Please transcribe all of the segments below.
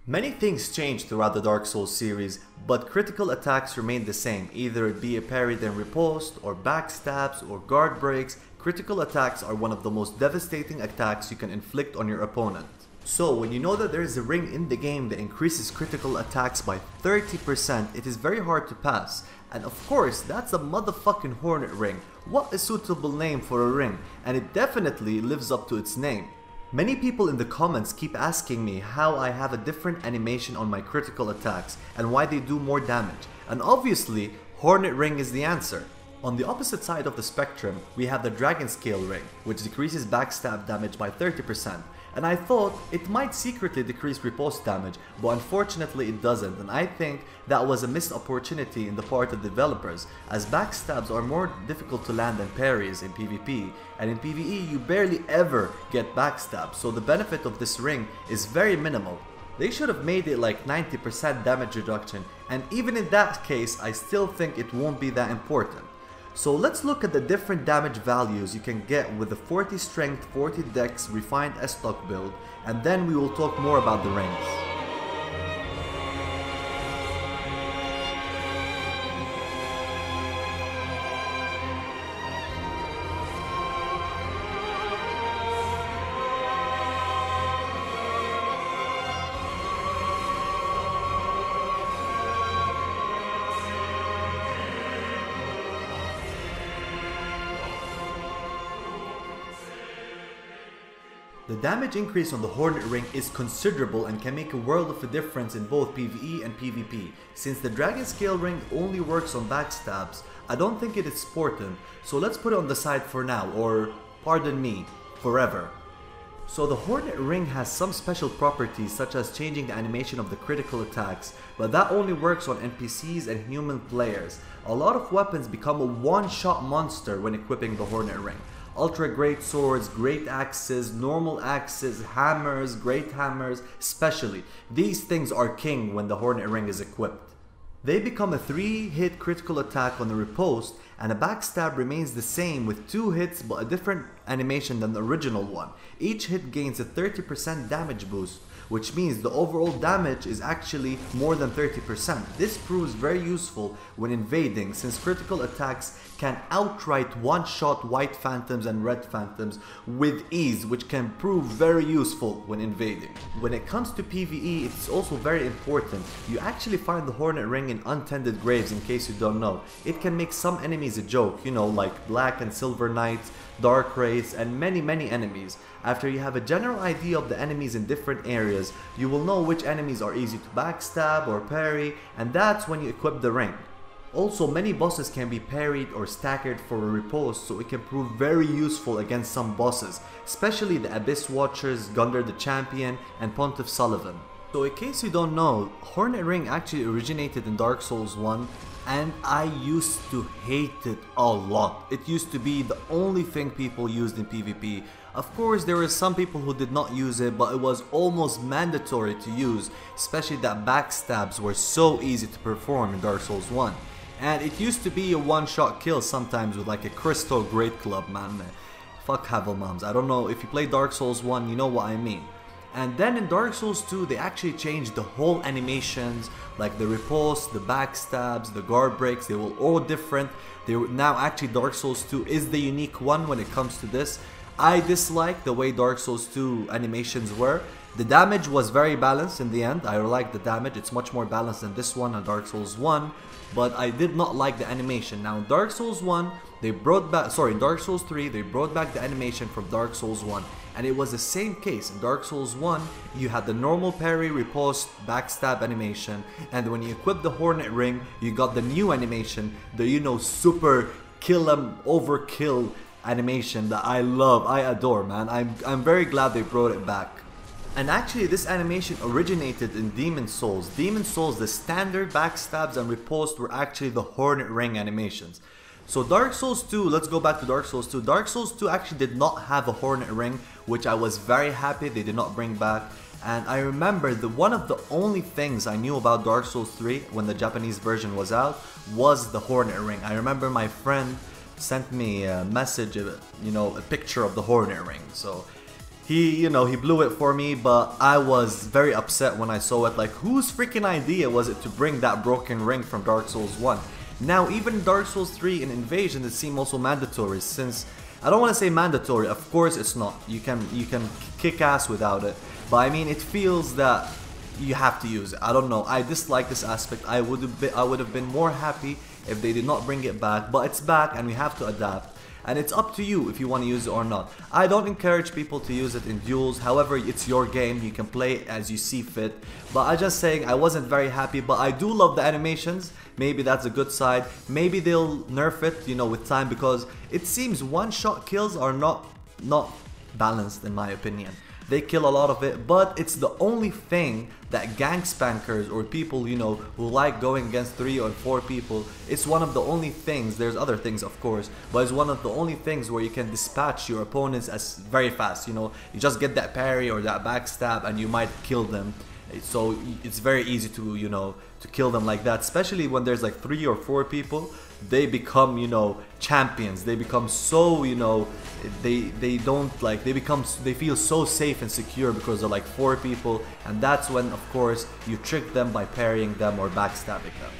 Many things changed throughout the Dark Souls series, but critical attacks remained the same, either it be a parry then riposte, or backstabs, or guard breaks. Critical attacks are one of the most devastating attacks you can inflict on your opponent. So when you know that there is a ring in the game that increases critical attacks by 30%, it is very hard to pass. And of course, that's a motherfucking Hornet Ring. What a suitable name for a ring, and it definitely lives up to its name. Many people in the comments keep asking me how I have a different animation on my critical attacks and why they do more damage, and obviously Hornet Ring is the answer. On the opposite side of the spectrum, we have the Dragon Scale Ring, which decreases backstab damage by 30%, and I thought it might secretly decrease riposte damage, but unfortunately it doesn't, and I think that was a missed opportunity in the part of developers, as backstabs are more difficult to land than parries in PvP, and in PvE you barely ever get backstabs, so the benefit of this ring is very minimal. They should have made it like 90% damage reduction, and even in that case I still think it won't be that important. So let's look at the different damage values you can get with the 40 strength, 40 dex refined S-Stock build, and then we will talk more about the rings. The damage increase on the Hornet Ring is considerable and can make a world of a difference in both PvE and PvP. Since the Dragon Scale Ring only works on backstabs, I don't think it is important, so let's put it on the side for now, or pardon me, forever. So the Hornet Ring has some special properties such as changing the animation of the critical attacks, but that only works on NPCs and human players. A lot of weapons become a one-shot monster when equipping the Hornet Ring. Ultra great swords, great axes, normal axes, hammers, great hammers, especially. These things are king when the Hornet Ring is equipped. They become a 3-hit critical attack on the riposte, and a backstab remains the same with 2 hits but a different animation than the original one. Each hit gains a 30% damage boost, which means the overall damage is actually more than 30%. This proves very useful when invading, since critical attacks can outright one-shot white phantoms and red phantoms with ease, which can prove very useful when invading. When it comes to PvE, it's also very important. You actually find the Hornet Ring in untended graves, in case you don't know. It can make some enemies a joke, you know, like Black and Silver Knights, Dark Wraiths, and many enemies. After you have a general idea of the enemies in different areas, you will know which enemies are easy to backstab or parry, and that's when you equip the ring. Also, many bosses can be parried or staggered for a riposte, so it can prove very useful against some bosses, especially the Abyss Watchers, Gunder the Champion, and Pontiff Sullivan. So in case you don't know, Hornet Ring actually originated in Dark Souls 1, and I used to hate it a lot. It used to be the only thing people used in PvP. Of course, there were some people who did not use it, but it was almost mandatory to use, especially that backstabs were so easy to perform in Dark Souls 1. And it used to be a one-shot kill sometimes with like a Crystal Great Club, man. Fuck Havelmams. I don't know, if you play Dark Souls 1, you know what I mean. And then in Dark Souls 2, they actually changed the whole animations, like the riposte, the backstabs, the guard breaks, they were all different. Now actually Dark Souls 2 is the unique one when it comes to this. I dislike the way Dark Souls 2 animations were. The damage was very balanced in the end. I like the damage, it's much more balanced than this one on Dark Souls 1. But I did not like the animation. Now in Dark Souls 1, they brought back, in Dark Souls 3, they brought back the animation from Dark Souls 1. And it was the same case. In Dark Souls 1, you had the normal parry, riposte, backstab animation. And when you equip the Hornet Ring, you got the new animation, the, you know, super kill 'em, overkill animation that I love, I adore, man. I'm very glad they brought it back. And actually this animation originated in Demon Souls. Demon Souls, the standard backstabs and riposte were actually the Hornet Ring animations. So Dark Souls 2, let's go back to Dark Souls 2. Dark Souls 2 actually did not have a Hornet Ring, which I was very happy they did not bring back. And I remember that one of the only things I knew about Dark Souls 3 when the Japanese version was out was the Hornet Ring. I remember my friend sent me a message, you know, a picture of the Hornet Ring. So he blew it for me, but I was very upset when I saw it. Like, whose freaking idea was it to bring that broken ring from Dark Souls 1? Now, even Dark Souls 3 in Invasion, it seemed also mandatory, since I don't want to say mandatory, of course it's not. You can kick ass without it, but I mean, it feels that you have to use it. I don't know. I dislike this aspect. I would have been more happy if they did not bring it back, but it's back and we have to adapt. And it's up to you if you want to use it or not. I don't encourage people to use it in duels. However, it's your game. You can play it as you see fit. But I'm just saying, I wasn't very happy. But I do love the animations. Maybe that's a good side. Maybe they'll nerf it, with time, because it seems one-shot kills are not balanced in my opinion. They kill a lot of it, but it's the only thing that gang spankers or people, who like going against 3 or 4 people, it's one of the only things, there's other things of course, but it's one of the only things where you can dispatch your opponents as very fast, you just get that parry or that backstab and you might kill them. So it's very easy to, to kill them like that, especially when there's like 3 or 4 people. They become, champions. They become so, they feel so safe and secure because they're like 4 people, and that's when of course you trick them by parrying them or backstabbing them.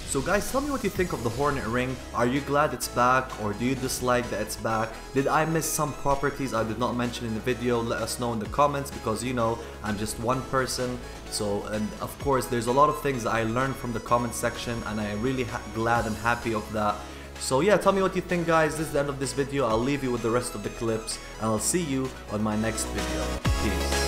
So guys, tell me what you think of the Hornet Ring. Are you glad it's back, or do you dislike that it's back? Did I miss some properties I did not mention in the video? Let us know in the comments, because I'm just one person. So, and of course there's a lot of things that I learned from the comment section, and I am really glad and happy of that. So yeah, tell me what you think guys. This is the end of this video. I'll leave you with the rest of the clips, and I'll see you on my next video. Peace.